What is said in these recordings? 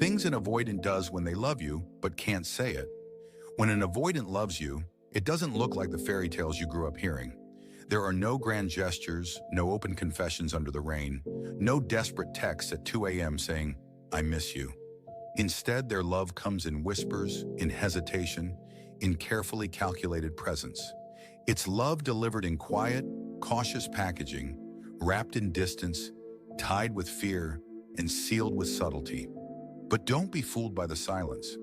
Things an avoidant does when they love you but can't say it. When an avoidant loves you, it doesn't look like the fairy tales you grew up hearing. There are no grand gestures, no open confessions under the rain, no desperate texts at 2 a.m. saying, "I miss you." Instead, their love comes in whispers, in hesitation, in carefully calculated presence. It's love delivered in quiet, cautious packaging, wrapped in distance, tied with fear, and sealed with subtlety. But don't be fooled by the silence.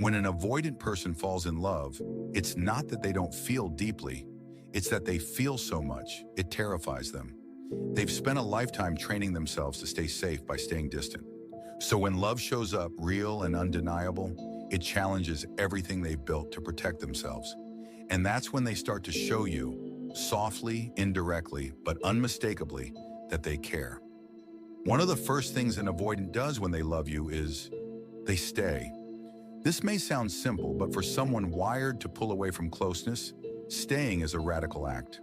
When an avoidant person falls in love, it's not that they don't feel deeply, it's that they feel so much, it terrifies them. They've spent a lifetime training themselves to stay safe by staying distant. So when love shows up, real and undeniable, it challenges everything they've built to protect themselves. And that's when they start to show you, softly, indirectly, but unmistakably, that they care. One of the first things an avoidant does when they love you is they stay. This may sound simple, but for someone wired to pull away from closeness, staying is a radical act.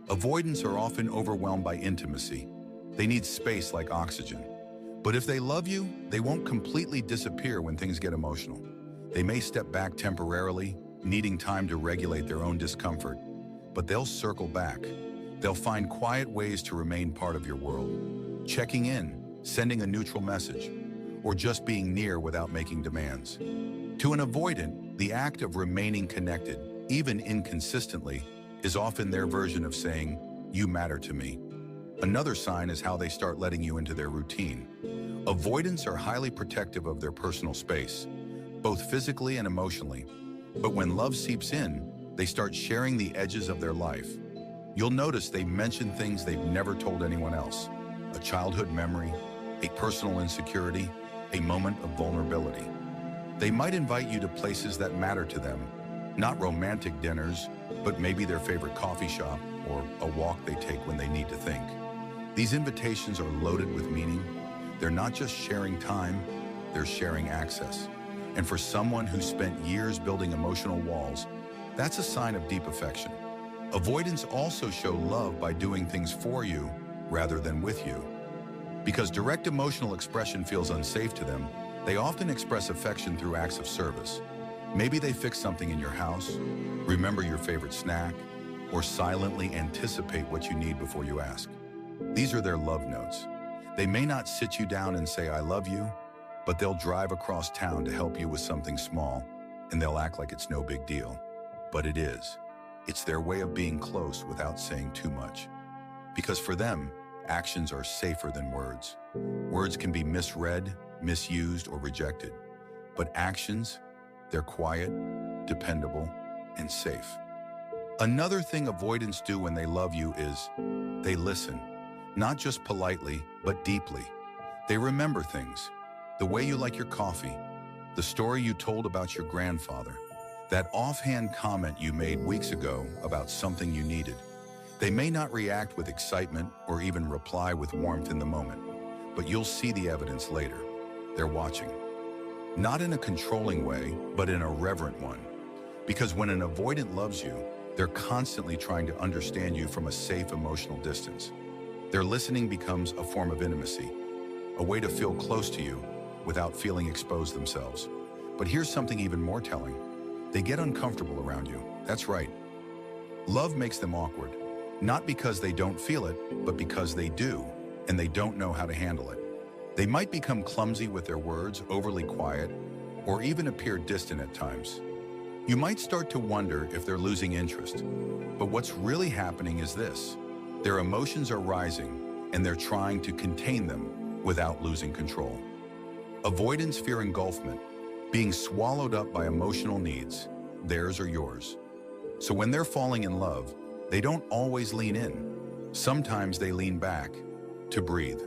Avoidants are often overwhelmed by intimacy. They need space like oxygen. But if they love you, they won't completely disappear when things get emotional. They may step back temporarily, needing time to regulate their own discomfort, but they'll circle back. They'll find quiet ways to remain part of your world, checking in, sending a neutral message, or just being near without making demands. To an avoidant, the act of remaining connected, even inconsistently, is often their version of saying, "You matter to me." Another sign is how they start letting you into their routine. Avoidants are highly protective of their personal space, both physically and emotionally. But when love seeps in, they start sharing the edges of their life. You'll notice they mention things they've never told anyone else. A childhood memory, a personal insecurity, a moment of vulnerability. They might invite you to places that matter to them, not romantic dinners, but maybe their favorite coffee shop or a walk they take when they need to think. These invitations are loaded with meaning. They're not just sharing time, they're sharing access. And for someone who spent years building emotional walls, that's a sign of deep affection. Avoidants also show love by doing things for you rather than with you. Because direct emotional expression feels unsafe to them, they often express affection through acts of service. Maybe they fix something in your house, remember your favorite snack, or silently anticipate what you need before you ask. These are their love notes. They may not sit you down and say, "I love you," but they'll drive across town to help you with something small, and they'll act like it's no big deal. But it is. It's their way of being close without saying too much. Because for them, actions are safer than words. Words can be misread, misused, or rejected. But actions, they're quiet, dependable, and safe. Another thing avoidants do when they love you is they listen. Not just politely, but deeply. They remember things. The way you like your coffee, the story you told about your grandfather, that offhand comment you made weeks ago about something you needed. They may not react with excitement or even reply with warmth in the moment, but you'll see the evidence later. They're watching. Not in a controlling way, but in a reverent one. Because when an avoidant loves you, they're constantly trying to understand you from a safe emotional distance. Their listening becomes a form of intimacy, a way to feel close to you without feeling exposed themselves. But here's something even more telling. They get uncomfortable around you. That's right. Love makes them awkward, not because they don't feel it, but because they do, and they don't know how to handle it. They might become clumsy with their words, overly quiet, or even appear distant at times. You might start to wonder if they're losing interest, but what's really happening is this. Their emotions are rising, and they're trying to contain them without losing control. Avoidance fear engulfment, being swallowed up by emotional needs, theirs or yours. So when they're falling in love, they don't always lean in. Sometimes they lean back to breathe.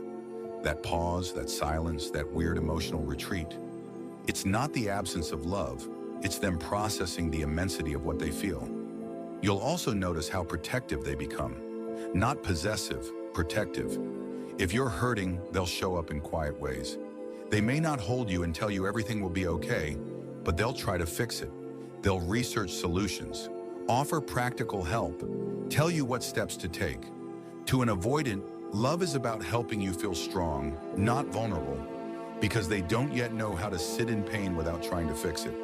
That pause, that silence, that weird emotional retreat. It's not the absence of love, it's them processing the immensity of what they feel. You'll also notice how protective they become. Not possessive, protective. If you're hurting, they'll show up in quiet ways. They may not hold you and tell you everything will be okay, but they'll try to fix it. They'll research solutions, offer practical help, tell you what steps to take. To an avoidant, love is about helping you feel strong, not vulnerable. because they don't yet know how to sit in pain without trying to fix it.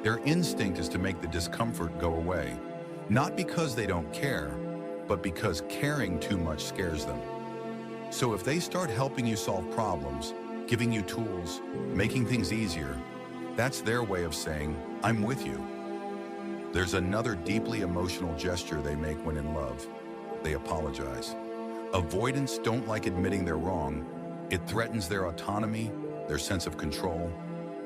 Their instinct is to make the discomfort go away, not because they don't care, but because caring too much scares them. So if they start helping you solve problems, giving you tools, making things easier, that's their way of saying, I'm with you. There's another deeply emotional gesture they make when in love. They apologize. Avoidants don't like admitting they're wrong. It threatens their autonomy, their sense of control.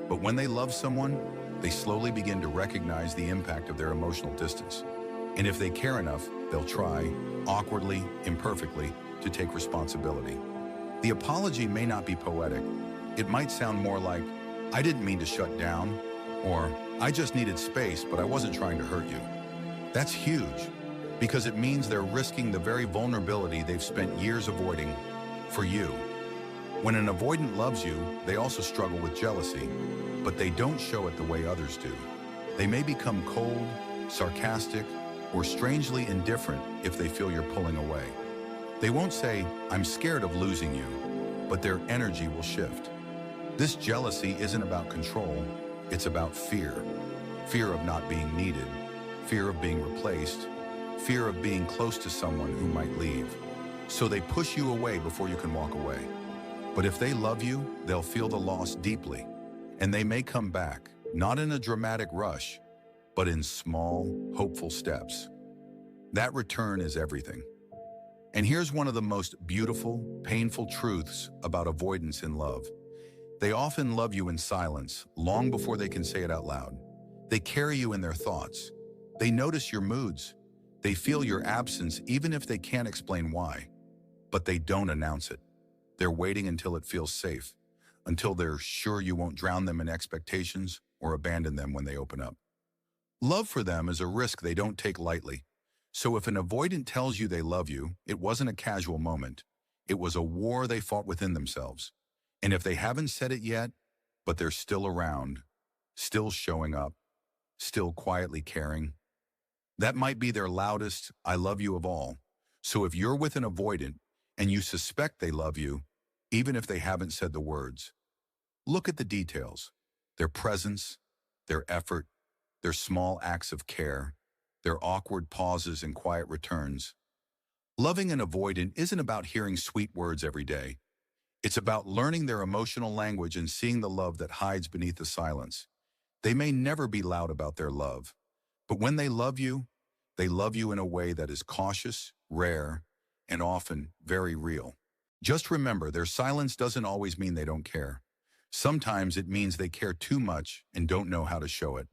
But when they love someone, they slowly begin to recognize the impact of their emotional distance. And if they care enough, they'll try, awkwardly, imperfectly, to take responsibility. The apology may not be poetic. It might sound more like, I didn't mean to shut down, or I just needed space, but I wasn't trying to hurt you. That's huge, because it means they're risking the very vulnerability they've spent years avoiding for you. When an avoidant loves you, they also struggle with jealousy, but they don't show it the way others do. They may become cold, sarcastic, or strangely indifferent if they feel you're pulling away. They won't say, I'm scared of losing you, but their energy will shift. This jealousy isn't about control, it's about fear. Fear of not being needed, fear of being replaced, fear of being close to someone who might leave. So they push you away before you can walk away. But if they love you, they'll feel the loss deeply, and they may come back, not in a dramatic rush, but in small, hopeful steps. That return is everything. And here's one of the most beautiful, painful truths about avoidance in love. They often love you in silence, long before they can say it out loud. They carry you in their thoughts. They notice your moods. They feel your absence even if they can't explain why. But they don't announce it. They're waiting until it feels safe, until they're sure you won't drown them in expectations or abandon them when they open up. Love for them is a risk they don't take lightly. So if an avoidant tells you they love you, it wasn't a casual moment. It was a war they fought within themselves. And if they haven't said it yet, but they're still around, still showing up, still quietly caring, that might be their loudest I love you of all. So if you're with an avoidant and you suspect they love you, even if they haven't said the words, look at the details, their presence, their effort, their small acts of care, their awkward pauses and quiet returns. Loving an avoidant isn't about hearing sweet words every day. It's about learning their emotional language and seeing the love that hides beneath the silence. They may never be loud about their love, but when they love you in a way that is cautious, rare, and often very real. Just remember, their silence doesn't always mean they don't care. Sometimes it means they care too much and don't know how to show it.